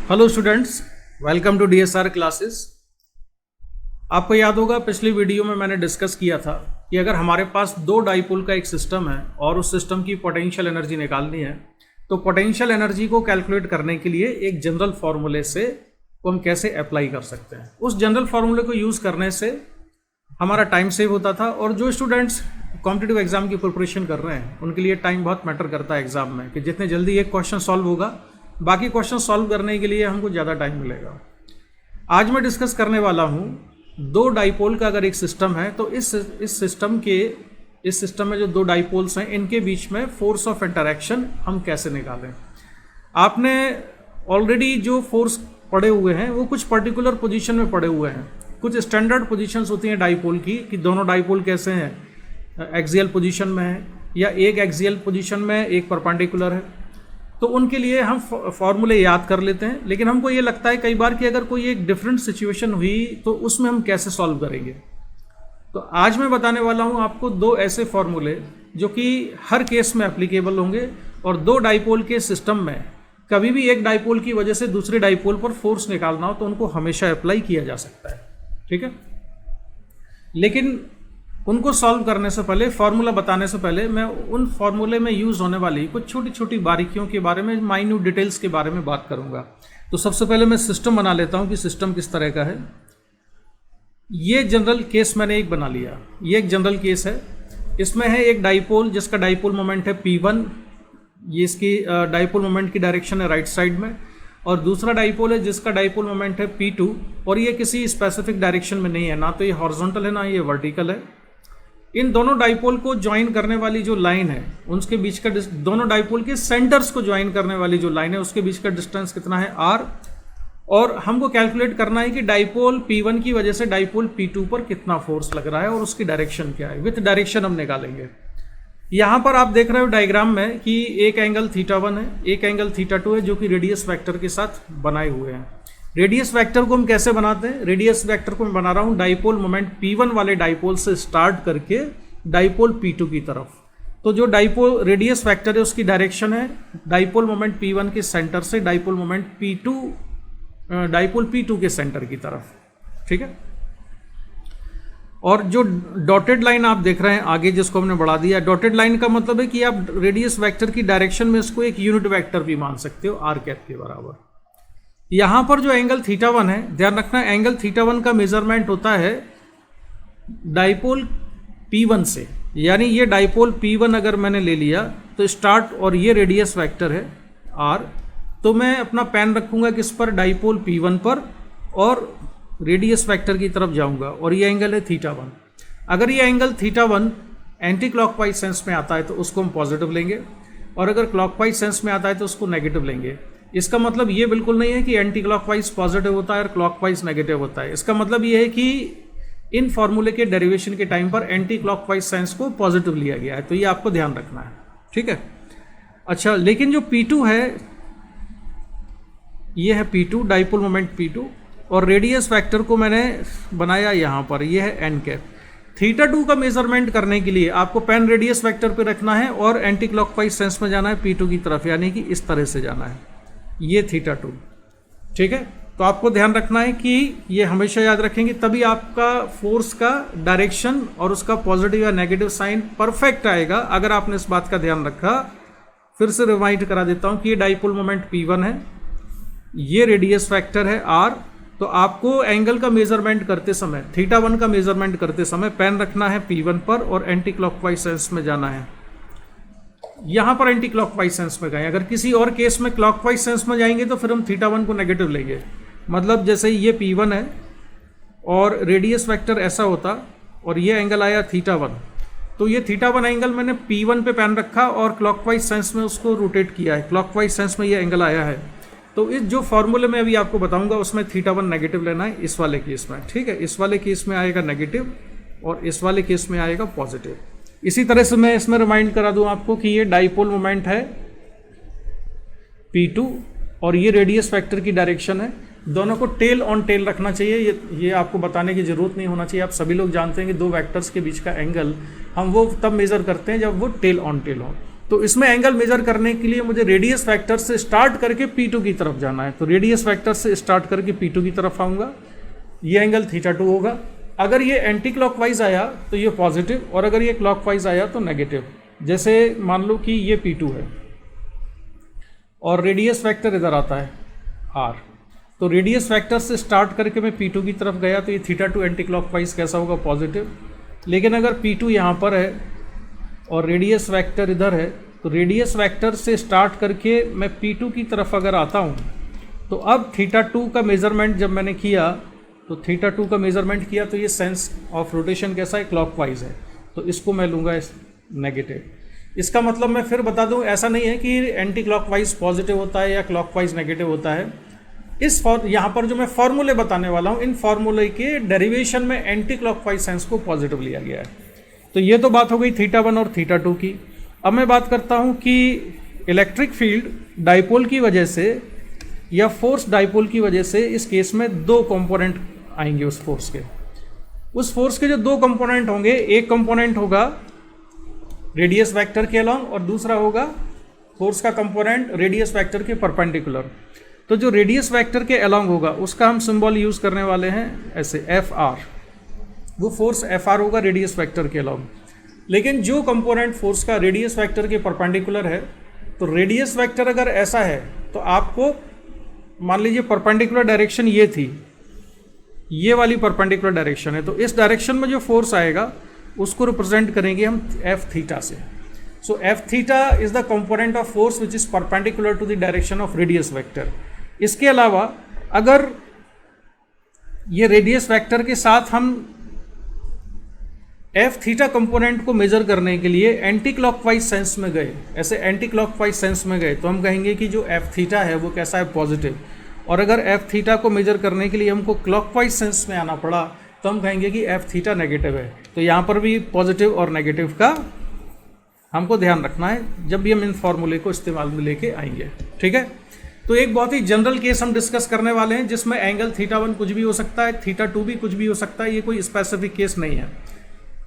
Hello students, welcome to DSR classes. आपको याद होगा पिछली वीडियो में मैंने डिस्कस किया था कि अगर हमारे पास दो डाइपोल का एक सिस्टम है और उस सिस्टम की पोटेंशियल एनर्जी निकालनी है तो पोटेंशियल एनर्जी को कैलकुलेट करने के लिए एक जनरल फार्मूले से को हम कैसे अप्लाई कर सकते हैं। उस जनरल फार्मूले को यूज़ करने से हमारा टाइम सेव होता था और जो स्टूडेंट्स कॉम्पिटिटिव एग्जाम की प्रिपरेशन कर रहे हैं उनके लिए टाइम बहुत मैटर करता है एग्जाम में, कि जितने जल्दी एक क्वेश्चन सॉल्व होगा बाकी क्वेश्चन सॉल्व करने के लिए हमको ज़्यादा टाइम मिलेगा। आज मैं डिस्कस करने वाला हूँ दो डाइपोल का अगर एक सिस्टम है तो इस सिस्टम में जो दो डाइपोल्स हैं इनके बीच में फोर्स ऑफ इंटरैक्शन हम कैसे निकालें। आपने ऑलरेडी जो फोर्स पड़े हुए हैं वो कुछ पर्टिकुलर पोजीशन में पड़े हुए हैं। कुछ स्टैंडर्ड पोजीशंस होती हैं डाइपोल की कि दोनों डाइपोल कैसे हैं, एक्सियल पोजीशन में है या एक एक्सियल पोजीशन में एक परपेंडिकुलर है, तो उनके लिए हम फॉर्मूले याद कर लेते हैं। लेकिन हमको ये लगता है कई बार कि अगर कोई एक डिफरेंट सिचुएशन हुई तो उसमें हम कैसे सॉल्व करेंगे। तो आज मैं बताने वाला हूँ आपको दो ऐसे फॉर्मूले जो कि हर केस में एप्लीकेबल होंगे और दो डाइपोल के सिस्टम में कभी भी एक डाइपोल की वजह से दूसरे डाइपोल पर फोर्स निकालना हो तो उनको हमेशा अप्लाई किया जा सकता है, ठीक है। लेकिन उनको सॉल्व करने से पहले, फार्मूला बताने से पहले मैं उन फार्मूले में यूज़ होने वाली कुछ छोटी छोटी बारीकियों के बारे में, माइन्यूट डिटेल्स के बारे में बात करूंगा। तो सबसे पहले मैं सिस्टम बना लेता हूं कि सिस्टम किस तरह का है। ये जनरल केस मैंने एक बना लिया, ये एक जनरल केस है। इसमें है एक डाइपोल जिसका डाइपोल मोमेंट है P1, ये इसकी डाइपोल मोमेंट की डायरेक्शन है राइट साइड में, और दूसरा डाइपोल है जिसका डाइपोल मोमेंट है P2 और ये किसी स्पेसिफिक डायरेक्शन में नहीं है, ना तो ये हॉरिजॉन्टल है ना ये वर्टिकल है। इन दोनों डाइपोल को ज्वाइन करने वाली जो लाइन है उनके बीच का, दोनों डाइपोल के सेंटर्स को ज्वाइन करने वाली जो लाइन है उसके बीच का डिस्टेंस कितना है R, और हमको कैलकुलेट करना है कि डाइपोल P1 की वजह से डाइपोल P2 पर कितना फोर्स लग रहा है और उसकी डायरेक्शन क्या है। विथ डायरेक्शन हम निकालेंगे। यहाँ पर आप देख रहे हो डायग्राम में कि एक एंगल θ1 है, एक एंगल θ2 है जो कि रेडियस वेक्टर के साथ बनाए हुए हैं। रेडियस वेक्टर को हम कैसे बनाते हैं? रेडियस वेक्टर को मैं बना रहा हूं डाइपोल मोमेंट P1 वाले डाइपोल से स्टार्ट करके डाइपोल P2 की तरफ। तो जो डाइपोल रेडियस वेक्टर है उसकी डायरेक्शन है डाइपोल मोमेंट P1 के सेंटर से डाइपोल मोमेंट डाइपोल P2 के सेंटर की तरफ, ठीक है। और जो डॉटेड लाइन आप देख रहे हैं आगे जिसको हमने बढ़ा दिया, डॉटेड लाइन का मतलब है कि आप रेडियस वेक्टर की डायरेक्शन में इसको एक यूनिट वेक्टर भी मान सकते हो, r कैप के बराबर। यहां पर जो एंगल θ1 है, ध्यान रखना एंगल θ1 का मेजरमेंट होता है डाइपोल P1 से, यानी ये डाइपोल P1 अगर मैंने ले लिया तो स्टार्ट, और ये रेडियस वेक्टर है R, तो मैं अपना पेन रखूंगा किस पर, डाइपोल P1 पर, और रेडियस वेक्टर की तरफ जाऊंगा और ये एंगल है θ1। अगर ये एंगल θ1 एंटी क्लॉकवाइज सेंस में आता है तो उसको हम पॉजिटिव लेंगे, और अगर क्लॉकवाइज सेंस में आता है तो उसको नेगेटिव लेंगे। इसका मतलब ये बिल्कुल नहीं है कि एंटी क्लॉकवाइज पॉजिटिव होता है और क्लॉकवाइज नेगेटिव होता है। इसका मतलब ये है कि इन फॉर्मूले के डेरिवेशन के टाइम पर एंटी क्लॉकवाइज सेंस को पॉजिटिव लिया गया है, तो ये आपको ध्यान रखना है, ठीक है। अच्छा, लेकिन जो P2 है ये है P2, डाइपोल मोमेंट P2, और रेडियस वेक्टर को मैंने बनाया यहाँ पर, ये है n कैप। θ2 का मेजरमेंट करने के लिए आपको पेन रेडियस वेक्टर पे रखना है और एंटी क्लॉकवाइज सेंस में जाना है P2 की तरफ, यानी कि इस तरह से जाना है, ये θ2, ठीक है। तो आपको ध्यान रखना है कि ये हमेशा याद रखेंगे, तभी आपका फोर्स का डायरेक्शन और उसका पॉजिटिव या नेगेटिव साइन परफेक्ट आएगा अगर आपने इस बात का ध्यान रखा। फिर से रिमाइंड करा देता हूं कि ये डाइपोल मोमेंट P1 है, ये रेडियस वेक्टर है R। तो आपको एंगल का मेजरमेंट करते समय, θ1 का मेजरमेंट करते समय पेन रखना है P1 पर और एंटी क्लॉकवाइज सेंस में जाना है। यहां पर एंटी क्लॉकवाइज सेंस में गए, अगर किसी और केस में क्लॉकवाइज सेंस में जाएंगे तो फिर हम θ1 को नेगेटिव लेंगे। मतलब जैसे ये P1 है और रेडियस वेक्टर ऐसा होता और ये एंगल आया θ1, तो ये θ1 एंगल मैंने P1 पे पेन रखा और क्लॉकवाइज सेंस में उसको रोटेट किया है, क्लॉकवाइज सेंस में ये एंगल आया है। तो इस जो फॉर्मूले में अभी आपको बताऊंगा उसमें θ1 नेगेटिव लेना है इस वाले केस में, ठीक है। इस वाले केस में आएगा नेगेटिव और इस वाले केस में आएगा पॉजिटिव। इसी तरह से मैं इसमें रिमाइंड करा दूं आपको कि ये डाइपोल मोमेंट है P2 और ये रेडियस वेक्टर की डायरेक्शन है। दोनों को टेल ऑन टेल रखना चाहिए, ये आपको बताने की जरूरत नहीं होना चाहिए। आप सभी लोग जानते हैं कि दो वेक्टर्स के बीच का एंगल हम वो तब मेजर करते हैं जब वो टेल ऑन टेल हो। तो इसमें एंगल मेजर करने के लिए मुझे रेडियस वेक्टर से स्टार्ट करके P2 की तरफ जाना है। तो रेडियस वेक्टर से स्टार्ट करके P2 की तरफ आऊँगा, ये एंगल θ2 होगा। अगर ये एंटी क्लॉकवाइज आया तो ये पॉजिटिव, और अगर ये क्लॉकवाइज आया तो नेगेटिव। जैसे मान लो कि ये P2 है और रेडियस वेक्टर इधर आता है R, तो रेडियस वेक्टर से स्टार्ट करके मैं P2 की तरफ गया तो ये θ2 एंटी क्लॉकवाइज कैसा होगा, पॉजिटिव। लेकिन अगर P2 यहाँ पर है और रेडियस वेक्टर इधर है, तो रेडियस वेक्टर से स्टार्ट करके मैं P2 की तरफ अगर आता हूँ तो अब θ2 का मेज़रमेंट जब मैंने किया तो θ2 का मेज़रमेंट किया तो ये सेंस ऑफ रोटेशन कैसा है, क्लॉकवाइज है। तो इसको मैं लूँगा नेगेटिव। इसका मतलब मैं फिर बता दूँ, ऐसा नहीं है कि एंटी क्लॉकवाइज पॉजिटिव होता है या क्लॉकवाइज नेगेटिव होता है। यहाँ पर जो मैं फॉर्मूले बताने वाला हूँ, इन फॉर्मूले के डेरिवेशन में एंटी क्लॉकवाइज सेंस को पॉजिटिव लिया गया है। तो ये तो बात हो गई θ1 और θ2 की। अब मैं बात करता हूँ कि इलेक्ट्रिक फील्ड डाइपोल की वजह से या फोर्स डाइपोल की वजह से इस केस में दो कंपोनेंट आएंगे उस फोर्स के जो दो कंपोनेंट होंगे, एक कंपोनेंट होगा रेडियस वेक्टर के अलॉन्ग और दूसरा होगा फोर्स का कंपोनेंट रेडियस वेक्टर के परपेंडिकुलर। तो जो रेडियस वेक्टर के अलॉन्ग होगा उसका हम सिंबल यूज करने वाले हैं ऐसे FR, वो फोर्स FR होगा रेडियस वेक्टर के अलॉन्ग। लेकिन जो कंपोनेंट फोर्स का रेडियस वेक्टर के परपेंडिकुलर है, तो रेडियस वेक्टर अगर ऐसा है तो आपको मान लीजिए परपेंडिकुलर डायरेक्शन ये थी, ये वाली परपेंडिकुलर डायरेक्शन है, तो इस डायरेक्शन में जो फोर्स आएगा उसको रिप्रेजेंट करेंगे हम Fθ से। So Fθ is the component of force which is perpendicular to the direction of radius vector. इसके अलावा अगर ये रेडियस वेक्टर के साथ हम Fθ कंपोनेंट को मेजर करने के लिए एंटी क्लॉकवाइज सेंस में गए, ऐसे एंटी क्लॉकवाइज सेंस में गए, तो हम कहेंगे कि जो Fθ है वो कैसा है, पॉजिटिव। और अगर Fθ को मेजर करने के लिए हमको क्लॉकवाइज सेंस में आना पड़ा तो हम कहेंगे कि Fθ नेगेटिव है। तो यहाँ पर भी पॉजिटिव और नेगेटिव का हमको ध्यान रखना है जब भी हम इन फॉर्मूले को इस्तेमाल में लेके आएंगे, ठीक है। तो एक बहुत ही जनरल केस हम डिस्कस करने वाले हैं जिसमें एंगल θ1 कुछ भी हो सकता है, θ2 भी कुछ भी हो सकता है, ये कोई स्पेसिफिक केस नहीं है।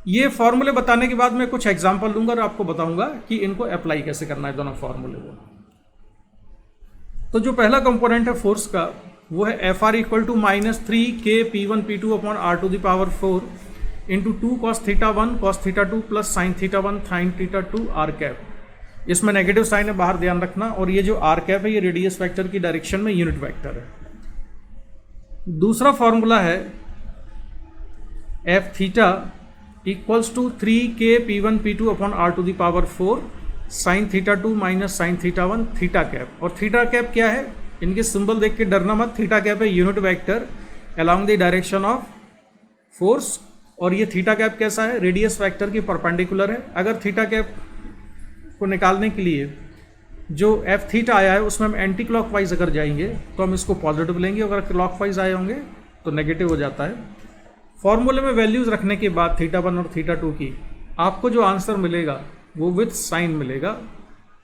ये फॉर्मूले बताने के बाद मैं कुछ एग्जांपल दूंगा और आपको बताऊंगा कि इनको अप्लाई कैसे करना है दोनों फॉर्मूले को। तो जो पहला कंपोनेंट है फोर्स का वो है FR equal to -3K P1 P2 upon R⁴ into 2 cos θ1 cos θ2 plus sin θ1 sin θ2 R cap. इसमें नेगेटिव साइन है, बाहर ध्यान रखना। और ये जो R कैप है ये रेडियस वेक्टर की डायरेक्शन में यूनिट वेक्टर है। दूसरा फॉर्मूला है Fθ equals to 3K P1 P2 upon R⁴ sin θ2 minus sin θ1 theta cap. और थीटा कैप क्या है, इनके सिंबल देख के डरना मत। थीटा कैप है unit vector along the direction of force, और ये थीटा कैप कैसा है, रेडियस वेक्टर की परपेंडिकुलर है। अगर थीटा कैप को निकालने के लिए जो Fθ आया है उसमें हम एंटी क्लॉकवाइज अगर जाएंगे तो हम इसको पॉजिटिव लेंगे, अगर क्लॉकवाइज आए होंगे तो नेगेटिव हो जाता है। फॉर्मूले में वैल्यूज रखने के बाद θ1 और θ2 की आपको जो आंसर मिलेगा वो विथ साइन मिलेगा,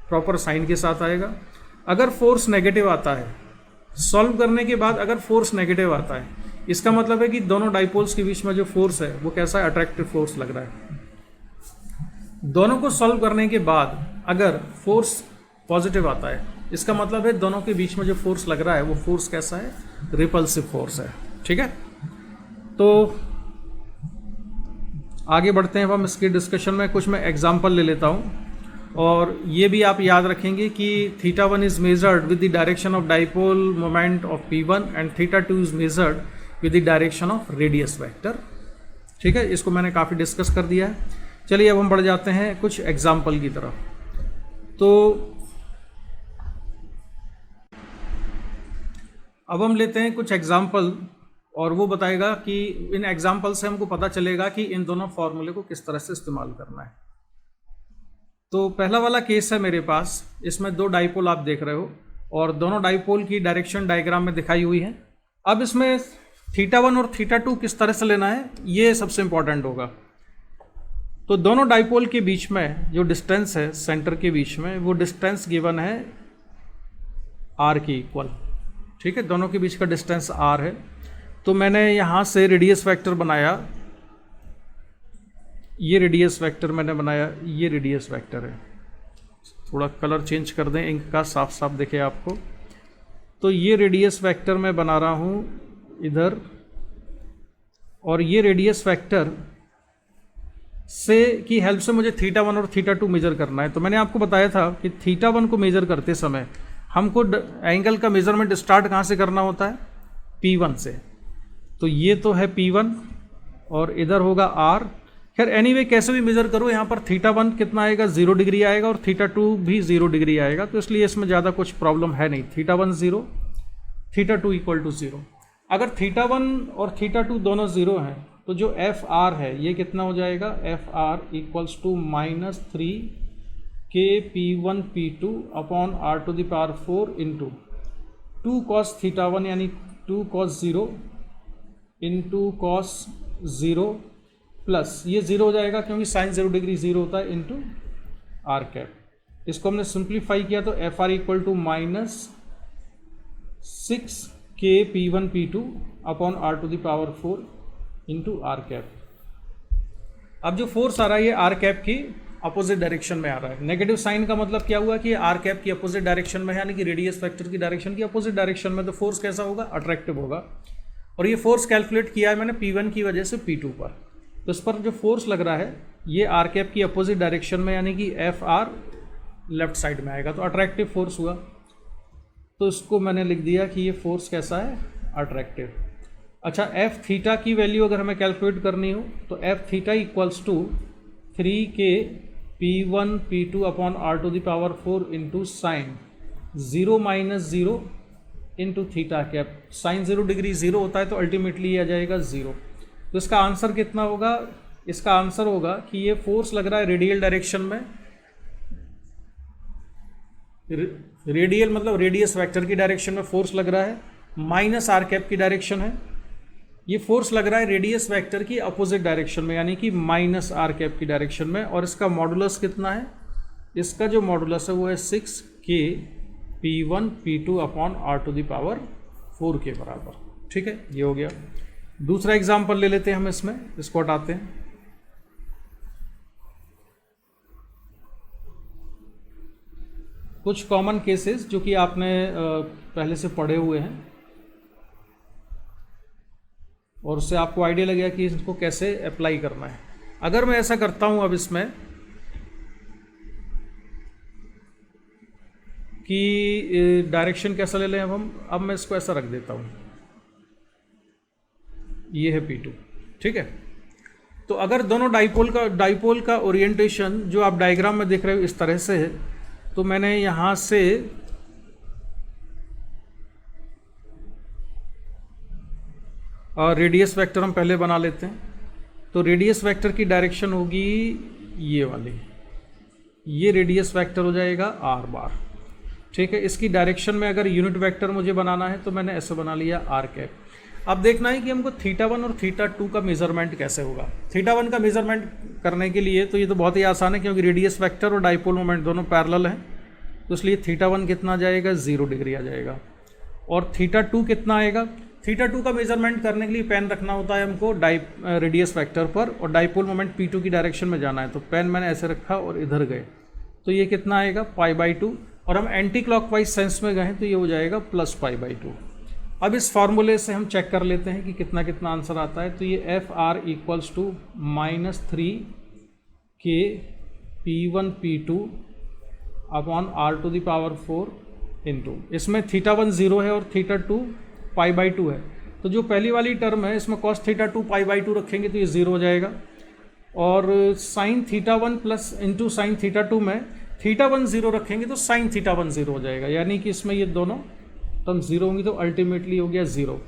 प्रॉपर साइन के साथ आएगा। अगर फोर्स नेगेटिव आता है, सॉल्व करने के बाद अगर फोर्स नेगेटिव आता है, इसका मतलब है कि दोनों डाइपोल्स के बीच में जो फोर्स है वो कैसा है, अट्रैक्टिव फोर्स लग रहा है। दोनों को सॉल्व करने के बाद अगर फोर्स पॉजिटिव आता है, इसका मतलब है दोनों के बीच में जो फोर्स लग रहा है वो फोर्स कैसा है, रिपल्सिव फोर्स है, ठीक है। तो आगे बढ़ते हैं हम इसके डिस्कशन में। कुछ मैं एग्जांपल ले लेता हूँ और ये भी आप याद रखेंगे कि θ1 is measured with the direction of dipole moment of P1 and θ2 is measured with the direction of radius vector, ठीक है। इसको मैंने काफ़ी डिस्कस कर दिया है। चलिए अब हम बढ़ जाते हैं कुछ एग्जाम्पल की तरफ। तो अब हम लेते हैं कुछ एग्जाम्पल और वो बताएगा कि इन एग्जाम्पल से हमको पता चलेगा कि इन दोनों फॉर्मूले को किस तरह से इस्तेमाल करना है। तो पहला वाला केस है मेरे पास, इसमें दो डाइपोल आप देख रहे हो और दोनों डाइपोल की डायरेक्शन डायग्राम में दिखाई हुई है। अब इसमें θ1 और θ2 किस तरह से लेना है ये सबसे इंपॉर्टेंट होगा। तो दोनों डाइपोल के बीच में जो डिस्टेंस है सेंटर के बीच में, वो डिस्टेंस गिवन है r की इक्वल, ठीक है। दोनों के बीच का डिस्टेंस r है। तो मैंने यहाँ से रेडियस वेक्टर बनाया, ये रेडियस वेक्टर मैंने बनाया, ये रेडियस वेक्टर है, थोड़ा कलर चेंज कर दें इंक का, साफ साफ दिखे आपको। तो ये रेडियस वेक्टर मैं बना रहा हूँ इधर, और ये रेडियस वेक्टर से की हेल्प से मुझे θ1 और θ2 मेजर करना है। तो मैंने आपको बताया था कि θ1 को मेजर करते समय हमको एंगल का मेजरमेंट स्टार्ट कहाँ से करना होता है, P1 से। तो ये तो है P1 और इधर होगा R। खैर एनीवे कैसे भी मेजर करो, यहाँ पर θ1 कितना आएगा, 0 डिग्री आएगा, और θ2 भी 0 डिग्री आएगा, तो इसलिए इसमें ज़्यादा कुछ प्रॉब्लम है नहीं। θ1 0, θ2 इक्वल टू 0। अगर θ1 और θ2 दोनों 0 हैं तो जो FR है ये कितना हो जाएगा, FR equals to -3 K P1 P2 upon R to the power 4 into 2 cos θ1 यानी 2 cos 0 इंटू cos 0 प्लस ये 0 हो जाएगा क्योंकि साइन 0 डिग्री 0 होता है, इंटू R कैप। इसको हमने सिंप्लीफाई किया तो FR equal to -6 K P1 P2 upon R to the power 4 into R cap. अब जो फोर्स आ रहा है ये R कैप की अपोजिट डायरेक्शन में आ रहा है। नेगेटिव साइन का मतलब क्या हुआ कि R कैप की अपोजिट डायरेक्शन में है, यानी कि रेडियस वेक्टर की डायरेक्शन की अपोजिट डायरेक्शन में, तो फोर्स कैसा होगा, अट्रैक्टिव होगा। और ये फोर्स कैलकुलेट किया है मैंने P1 की वजह से P2 पर, तो इस पर जो फोर्स लग रहा है ये R कैप की अपोजिट डायरेक्शन में, यानी कि FR लेफ्ट साइड में आएगा, तो अट्रैक्टिव फोर्स हुआ। तो इसको मैंने लिख दिया कि ये फोर्स कैसा है, अट्रैक्टिव। अच्छा, एफ थीटा की वैल्यू अगर हमें कैलकुलेट करनी हो तो F theta equals to 3K P1 P2 upon R to the power 4 into sine 0 minus 0 into theta cap. Sine 0 degree 0 होता है तो अल्टीमेटली ये आ जाएगा 0। तो इसका आंसर कितना होगा, इसका आंसर होगा कि ये फोर्स लग रहा है रेडियल डायरेक्शन में, रेडियल मतलब रेडियस वेक्टर की डायरेक्शन में फोर्स लग रहा है, माइनस आर कैप की डायरेक्शन है। ये फोर्स लग रहा है रेडियस वेक्टर की अपोजिट डायरेक्शन में, यानी कि माइनस आर कैप की डायरेक्शन में, और इसका मॉडुलस कितना है, इसका जो मॉडुलस है वो है 6K P1 P2 upon R to the power 4 के बराबर। ठीक है, ये हो गया। दूसरा एग्जाम्पल ले लेते हैं हम, इसमें इसको हटाते हैं। कुछ कॉमन केसेस जो कि आपने पहले से पढ़े हुए हैं और उससे आपको आइडिया लग गया कि इसको कैसे अप्लाई करना है। अगर मैं ऐसा करता हूं अब इसमें कि डायरेक्शन कैसा ले लें अब मैं इसको ऐसा रख देता हूं, ये है P2। ठीक है, तो अगर दोनों डाइपोल का ओरिएंटेशन जो आप डायग्राम में देख रहे हो इस तरह से है, तो मैंने यहां से रेडियस वेक्टर हम पहले बना लेते हैं। तो रेडियस वेक्टर की डायरेक्शन होगी ये वाली, ये रेडियस वेक्टर हो जाएगा R बार। ठीक है, इसकी डायरेक्शन में अगर यूनिट वेक्टर मुझे बनाना है तो मैंने ऐसे बना लिया R कैप। अब देखना है कि हमको θ1 और θ2 का मेजरमेंट कैसे होगा। θ1 का मेजरमेंट करने के लिए तो ये तो बहुत ही आसान है, क्योंकि रेडियस वेक्टर और डाइपोल मोमेंट दोनों पैरेलल हैं, तो इसलिए θ1 कितना आ जाएगा, 0 डिग्री आ जाएगा। और θ2 कितना आएगा, θ2 का मेजरमेंट करने के लिए पेन रखना होता है हमको रेडियस वेक्टर पर, और डाइपोल मोमेंट P2 की डायरेक्शन में जाना है, तो पेन मैंने ऐसे रखा और इधर गए, तो ये कितना आएगा π/2, और हम एंटी क्लॉकवाइज सेंस में गए तो ये हो जाएगा +π/2। अब इस फार्मूले से हम चेक कर लेते हैं कि कितना कितना आंसर आता है। तो ये FR equals to -3K P1 P2 upon R to the power 4 into, इसमें θ1 0 है और θ2 π/2 है, तो जो पहली वाली टर्म है इसमें cos θ2 π/2 रखेंगे तो ये 0 हो जाएगा, और sin θ1 प्लस इंटू साइन θ2 में θ1 0 रखेंगे तो sin θ1 0 हो जाएगा, यानी कि इसमें ये दोनों टर्म 0 होंगी, तो अल्टीमेटली हो गया 0,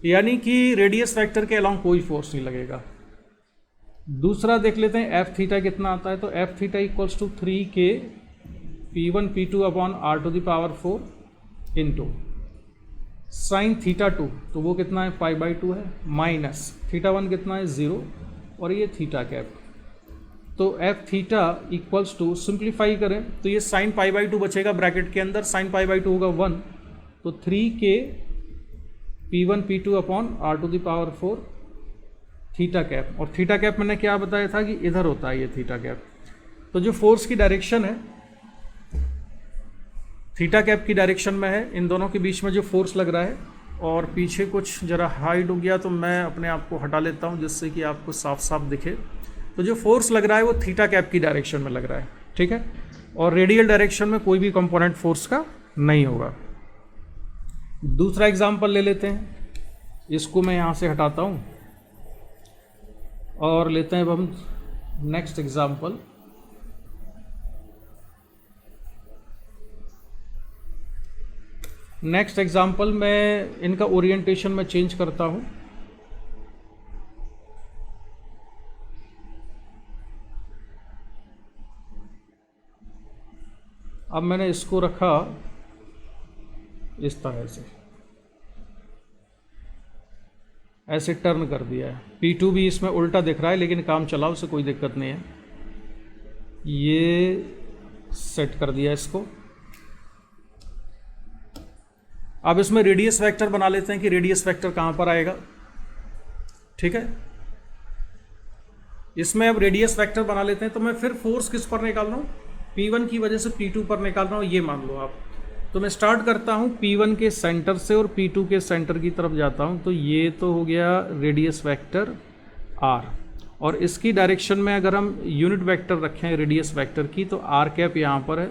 यानी कि रेडियस वेक्टर के अलॉन्ग कोई फोर्स नहीं लगेगा। दूसरा देख लेते हैं एफ थीटा कितना आता है। तो F theta equals to 3K P1 P2 upon R to the power 4 into sine θ2, तो वो कितना है π/2 है, माइनस θ1 कितना है 0, और ये थीटा कैप। तो F theta equals to, simplify करें तो ये साइन π/2 बचेगा ब्रैकेट के अंदर, साइन π/2 होगा 1, तो 3K P1 P2 upon R to the power 4 theta cap. और थीटा कैप मैंने क्या बताया था कि इधर होता है ये थीटा कैप। तो जो फोर्स की डायरेक्शन है थीटा कैप की डायरेक्शन में है, इन दोनों के बीच में जो फोर्स लग रहा है, और पीछे कुछ ज़रा हाइड हो गया तो मैं अपने आप को हटा लेता हूँ जिससे कि आपको साफ साफ दिखे। तो जो फोर्स लग रहा है वो थीटा कैप की डायरेक्शन में लग रहा है, ठीक है, और रेडियल डायरेक्शन में कोई भी कंपोनेंट फोर्स का नहीं होगा। दूसरा एग्जाम्पल ले लेते हैं, इसको मैं यहाँ से हटाता हूँ और लेते हैं अब हम नेक्स्ट एग्जाम्पल। नेक्स्ट एग्जाम्पल में इनका ओरिएंटेशन मैं चेंज करता हूँ। अब मैंने इसको रखा इस तरह से, ऐसे टर्न कर दिया है। P2 भी इसमें उल्टा दिख रहा है लेकिन काम चला, उससे कोई दिक्कत नहीं है। ये सेट कर दिया इसको। अब इसमें रेडियस वेक्टर बना लेते हैं कि रेडियस वेक्टर कहाँ पर आएगा, ठीक है। इसमें अब रेडियस वेक्टर बना लेते हैं, तो मैं फिर फोर्स किस पर निकाल रहा हूँ, P1 की वजह से P2 पर निकाल रहा हूँ, ये मान लो आप। तो मैं स्टार्ट करता हूँ P1 के सेंटर से और P2 के सेंटर की तरफ जाता हूँ। तो ये तो हो गया रेडियस वेक्टर R, और इसकी डायरेक्शन में अगर हम यूनिट वेक्टर रखें रेडियस वेक्टर की तो R कैप यहाँ पर है,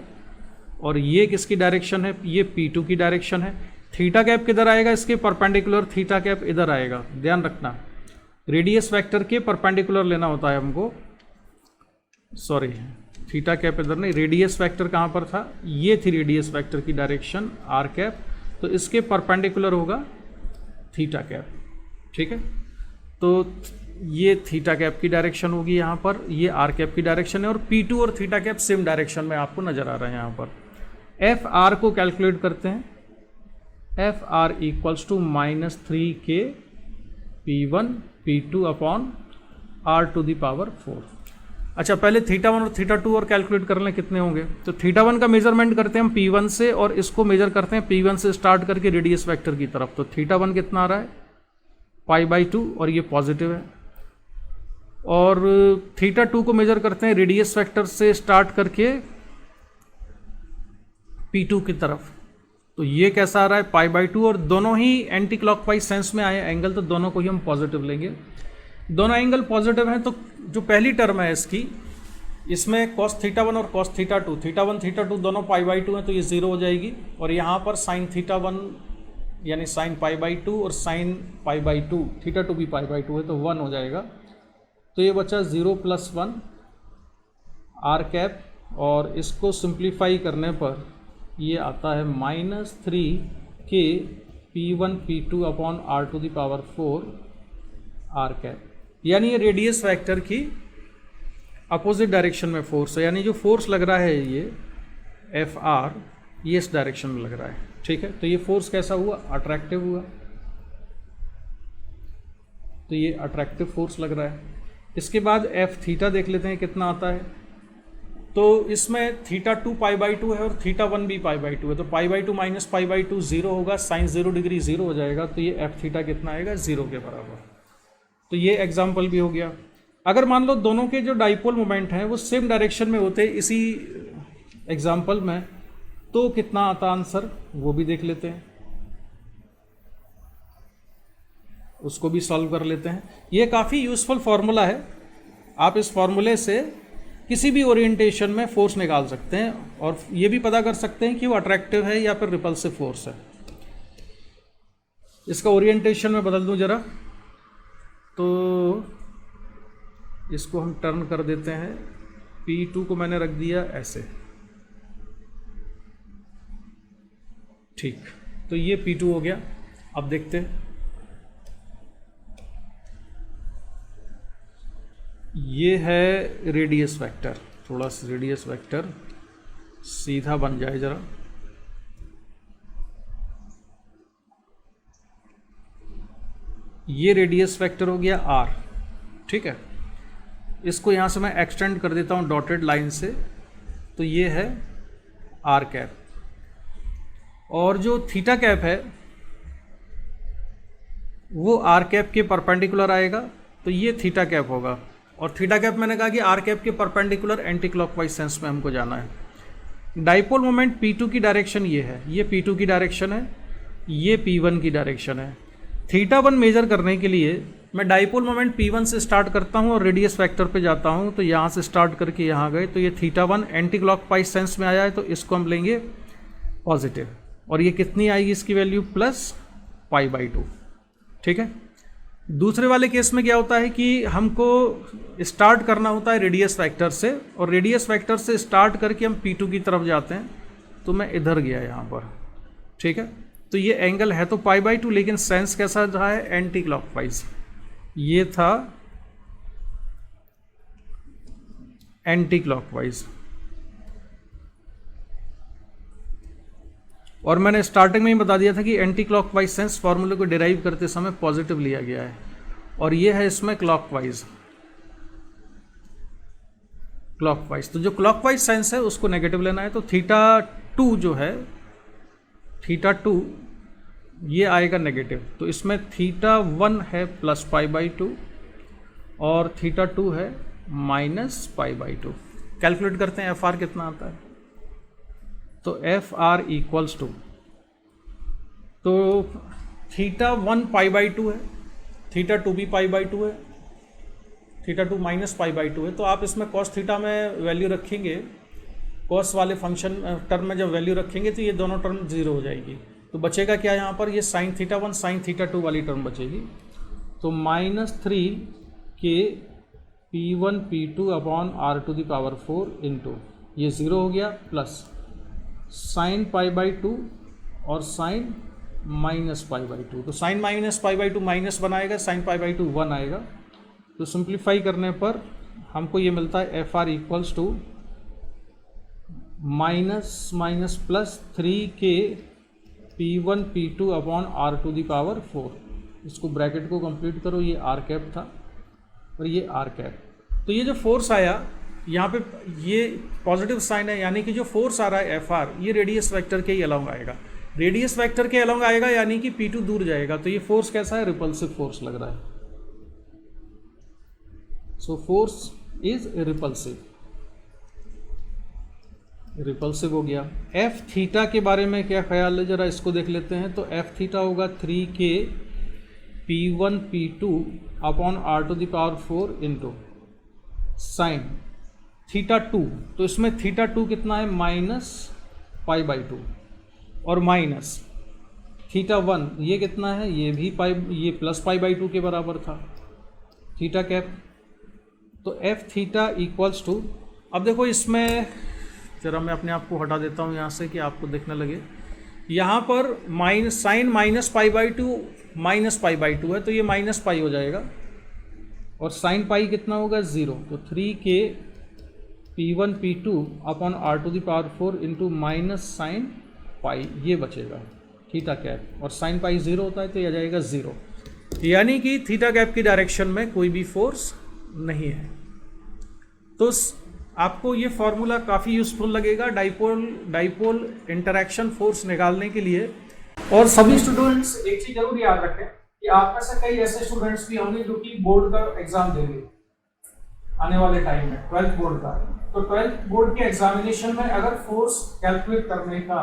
और ये किसकी डायरेक्शन है, ये P2 की डायरेक्शन है। थीटा कैप किधर आएगा, इसके परपेंडिकुलर, थीटा कैप इधर आएगा, ध्यान रखना। रेडियस वेक्टर के परपेंडिकुलर लेना होता है हमको, सॉरी थीटा कैप इधर नहीं, रेडियस वेक्टर कहाँ पर था, ये थी रेडियस वेक्टर की डायरेक्शन आर कैप, तो इसके परपेंडिकुलर होगा थीटा कैप, ठीक है। तो ये थीटा कैप की डायरेक्शन होगी यहाँ पर, ये आर कैप की डायरेक्शन है, और P2 और थीटा कैप सेम डायरेक्शन में आपको नजर आ रहे हैं यहाँ पर। एफ आर को कैलकुलेट करते हैं, F R equals to -3K P1 P2 upon R⁴। अच्छा, पहले θ1 और θ2 और कैलकुलेट कर लें कितने होंगे। तो θ1 का मेजरमेंट करते हैं हम P1 से, और इसको मेजर करते हैं P1 से स्टार्ट करके रेडियस वेक्टर की तरफ। तो θ1 कितना आ रहा है, π/2, और ये पॉजिटिव है। और θ2 को मेजर करते हैं रेडियस वेक्टर से स्टार्ट करके P2 की तरफ। तो ये कैसा आ रहा है, π/2, और दोनों ही एंटी क्लॉकवाइज सेंस में आए एंगल, तो दोनों को ही हम पॉजिटिव लेंगे। दोनों एंगल पॉजिटिव हैं, तो जो पहली टर्म है इसकी, इसमें cos θ1 और cos θ2, θ1 θ2 दोनों π/2 हैं, तो ये 0 हो जाएगी। और यहाँ पर sin θ1 यानी sin π/2 और sin π/2, θ2 भी π/2 है, तो 1 हो जाएगा। तो ये बचा 0 + 1 आर कैप, और इसको सिंप्लीफाई करने पर ये आता है -3K P1 P2 upon R⁴ are cap. यानी ये रेडियस वेक्टर की अपोजिट डायरेक्शन में फोर्स है, यानी जो फोर्स लग रहा है ये एफ आर, ये इस डायरेक्शन में लग रहा है, ठीक है। तो ये फोर्स कैसा हुआ, अट्रैक्टिव हुआ। तो ये अट्रैक्टिव फोर्स लग रहा है। इसके बाद एफ थीटा देख लेते हैं कितना आता है। तो इसमें θ2 π/2 है और θ1 भी π/2 है, तो π/2 - π/2 0 होगा, साइन 0 डिग्री 0 हो जाएगा। तो ये एफ थीटा कितना आएगा, 0 के बराबर। तो ये एग्जाम्पल भी हो गया। अगर मान लो दोनों के जो डाइपोल मोमेंट हैं वो सेम डायरेक्शन में होते इसी एग्जाम्पल में, तो कितना आता आंसर, वो भी देख लेते हैं, उसको भी सॉल्व कर लेते हैं। ये काफ़ी यूजफुल फार्मूला है, आप इस फार्मूले से किसी भी ओरिएंटेशन में फोर्स निकाल सकते हैं, और ये भी पता कर सकते हैं कि वो अट्रैक्टिव है या फिर रिपल्सिव फोर्स है। इसका ओरिएंटेशन मैं बदल दूं जरा, तो इसको हम टर्न कर देते हैं। P2 को मैंने रख दिया ऐसे, ठीक। तो ये P2 हो गया। अब देखते हैं, ये है रेडियस वेक्टर, थोड़ा सा रेडियस वेक्टर सीधा बन जाए जरा। ये रेडियस वेक्टर हो गया R, ठीक है। इसको यहाँ से मैं एक्सटेंड कर देता हूँ डॉटेड लाइन से, तो ये है R कैप। और जो थीटा कैप है वो R कैप के परपेंडिकुलर आएगा, तो ये थीटा कैप होगा। और थीटा कैप मैंने कहा कि R कैप के परपेंडिकुलर एंटी क्लॉकवाइज सेंस में हमको जाना है। डाइपोल मोमेंट P2 की डायरेक्शन ये है, ये P2 की डायरेक्शन है, ये P1 की डायरेक्शन है। θ1 मेजर करने के लिए मैं डाइपोल मोमेंट P1 से स्टार्ट करता हूँ और रेडियस वेक्टर पे जाता हूँ, तो यहाँ से स्टार्ट करके यहाँ गए तो ये θ1 एंटी क्लॉकवाइज सेंस में आया है, तो इसको हम लेंगे पॉजिटिव, और ये कितनी आएगी इसकी वैल्यू प्लस π/2, ठीक है। दूसरे वाले केस में क्या होता है कि हमको स्टार्ट करना होता है रेडियस वेक्टर से, और रेडियस वेक्टर से स्टार्ट करके हम P2 की तरफ जाते हैं, तो मैं इधर गया यहाँ पर, ठीक है। तो ये एंगल है तो π/2, लेकिन सेंस कैसा रहा है, एंटी क्लॉकवाइज। ये था एंटी क्लॉकवाइज, और मैंने स्टार्टिंग में ही बता दिया था कि एंटी क्लॉकवाइज सेंस फॉर्मूले को डिराइव करते समय पॉजिटिव लिया गया है, और ये है इसमें क्लॉकवाइज। तो जो क्लॉकवाइज सेंस है उसको नेगेटिव लेना है, तो θ2 जो है, θ2 ये आएगा नेगेटिव, तो इसमें θ1 है प्लस π/2 और θ2 है माइनस π/2। कैलकुलेट करते हैं FR कितना आता है, तो FR इक्वल्स टू, तो θ1 π/2 है, θ2 भी π/2 है, θ2 माइनस π/2 है, तो आप इसमें cos θ में वैल्यू रखेंगे, cos वाले फंक्शन टर्म में जब वैल्यू रखेंगे तो ये दोनों टर्म जीरो हो जाएगी, तो बचेगा क्या यहाँ पर, ये sin θ1 sin θ2 वाली टर्म बचेगी, तो -3 के P1 P2 upon r⁴ into ये ज़ीरो हो गया, प्लस sin π/2 और sin -π/2, तो sin -π/2 माइनस बनाएगा, sin π/2 1 आएगा, तो सिंप्लीफाई करने पर हमको ये मिलता है FR equals to minus plus 3 के P1 P2 अपॉन r⁴। इसको ब्रैकेट को कंप्लीट करो, ये r कैप था और ये r कैप, तो ये जो फोर्स आया यहाँ पे ये पॉजिटिव साइन है, यानी कि जो फोर्स आ रहा है FR ये रेडियस वेक्टर के ही अलोंग आएगा, रेडियस वेक्टर के अलोंग आएगा, यानी कि P2 दूर जाएगा, तो ये फोर्स कैसा है, रिपल्सिव फोर्स लग रहा है, सो फोर्स इज रिपल्सिव हो गया। Fθ के बारे में क्या ख्याल है, जरा इसको देख लेते हैं, तो Fθ होगा 3 के P1 P2 upon r⁴ into sine θ2, तो इसमें θ2 कितना है, माइनस π/2 और माइनस θ1 ये कितना है, ये भी ये प्लस π/2 के बराबर था, θ कैप, तो Fθ इक्वल्स टू, अब देखो इसमें जरा मैं अपने आप को हटा देता हूँ यहाँ से कि आपको देखने लगे, यहाँ पर साइन माइनस π/2 माइनस π/2 है, तो ये माइनस पाई हो जाएगा, और साइन पाई कितना होगा, 0, तो 3 के P1 P2 upon r⁴ into minus sine pi, ये बचेगा थीटा कैप, और साइन पाई 0 होता है तो ये आ जाएगा 0, यानी कि थीटा कैप की डायरेक्शन में कोई भी फोर्स नहीं है। तो आपको ये फॉर्मूला काफ़ी यूज़फुल लगेगा डाइपोल इंटरैक्शन फोर्स निकालने के लिए। और सभी स्टूडेंट्स एक चीज़ जरूर याद रखें कि आप में से कई ऐसे स्टूडेंट्स भी होंगे जो कि बोर्ड का एग्जाम देंगे आने वाले टाइम में, 12th बोर्ड का। तो 12th बोर्ड के एग्जामिनेशन में अगर फोर्स कैलकुलेट करने का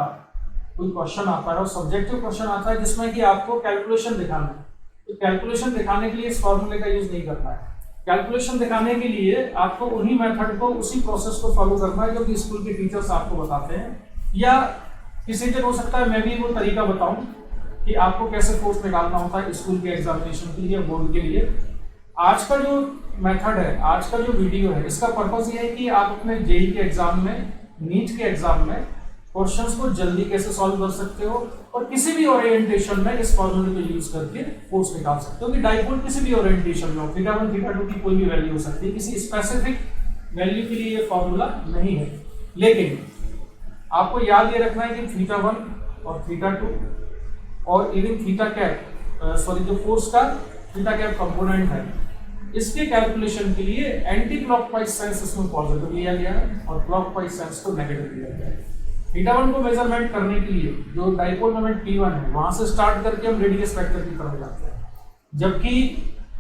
कोई क्वेश्चन आता है और सब्जेक्टिव क्वेश्चन आता है जिसमें कि आपको कैलकुलेशन दिखाना है, तो कैलकुलेशन दिखाने के लिए इस फॉर्मूले का यूज नहीं करना है। कैलकुलेशन दिखाने के लिए आपको उन्हीं मेथड को, उसी प्रोसेस को फॉलो करना है जो कि स्कूल के टीचर्स आपको बताते हैं, या किसी दिन हो सकता है मैं भी वो तरीका बताऊं कि आपको कैसे फोर्स निकालना होता है स्कूल के एग्जामिनेशन के लिए, बोर्ड के लिए। आज का जो मेथड है, आज का जो वीडियो है, इसका पर्पस ये है कि आप अपने जेईई के एग्जाम में, नीट के एग्जाम में क्वेश्चंस को जल्दी कैसे सॉल्व कर सकते हो और किसी भी ओरिएंटेशन में इस फॉर्मूले को यूज करके फोर्स निकाल सकते हो। कि डाइपोल किसी भी ओरिएंटेशन में हो, θ1 θ2 की कोई भी वैल्यू हो सकती है, किसी स्पेसिफिक वैल्यू के लिए ये फॉर्मूला नहीं है। लेकिन आपको याद ये रखना है कि θ1 और θ2 और इवन थीटा कैप, सॉरी जो फोर्स का थीटा कैप कंपोनेंट है, इसके कैलकुलेशन के लिए एंटी क्लॉकवाइज सेंस इसमें पॉजिटिव लिया गया है और क्लॉकवाइज सेंस को नेगेटिव लिया गया है। θ1 को मेजरमेंट करने के लिए जो डाइपोल मोमेंट P1 है, वहां से स्टार्ट करके हम रेडियस वेक्टर की तरफ जाते हैं, जबकि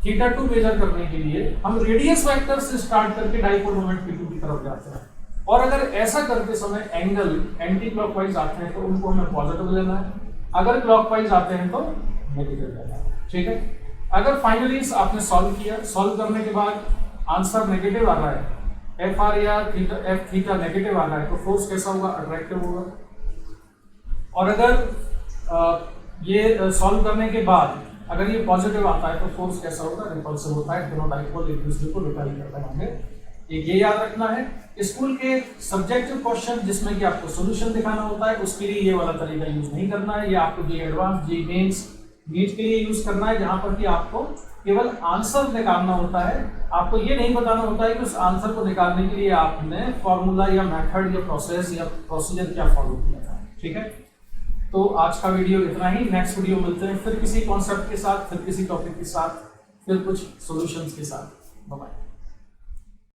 θ2 मेजर करने के लिए हम रेडियस वेक्टर से स्टार्ट करके डाइपोल मोमेंट P2 की तरफ जाते हैं। और अगर ऐसा करते समय एंगल एंटी क्लॉकवाइज आते हैं तो उनको हमें पॉजिटिव लेना है, अगर क्लॉकवाइज आते हैं तो नेगेटिव लेना है। ठीक है, अगर फाइनली आपने सॉल्व किया, सॉल्व करने के बाद आंसर नेगेटिव आ रहा है, एफ आर या थीटा, एफ थीटा नेगेटिव आ रहा है, तो फोर्स कैसा होगा, अट्रैक्टिव होगा। और अगर ये सॉल्व करने के बाद अगर ये पॉजिटिव आता है तो फोर्स कैसा होगा, रिपल्सिव होता है। दोनों डाइपोल एक दूसरे को रिपेल करते हैं। हमें ये याद रखना है। स्कूल के सब्जेक्टिव क्वेश्चन जिसमें कि आपको सॉल्यूशन दिखाना होता है, उसके लिए ये वाला तरीका यूज नहीं करना है। ये आपको जे एडवांस, जे मेंस, नीट के लिए यूज करना है, जहां पर कि आपको केवल आंसर निकालना होता है। आपको ये नहीं बताना होता है कि उस आंसर को निकालने के लिए आपने फॉर्मूला या मेथड या प्रोसेस या प्रोसीजर क्या फॉलो किया था। ठीक है, तो आज का वीडियो इतना ही। नेक्स्ट वीडियो मिलते हैं फिर किसी कॉन्सेप्ट के साथ, फिर किसी टॉपिक के साथ, फिर कुछ सॉल्यूशंस के साथ। Bye bye.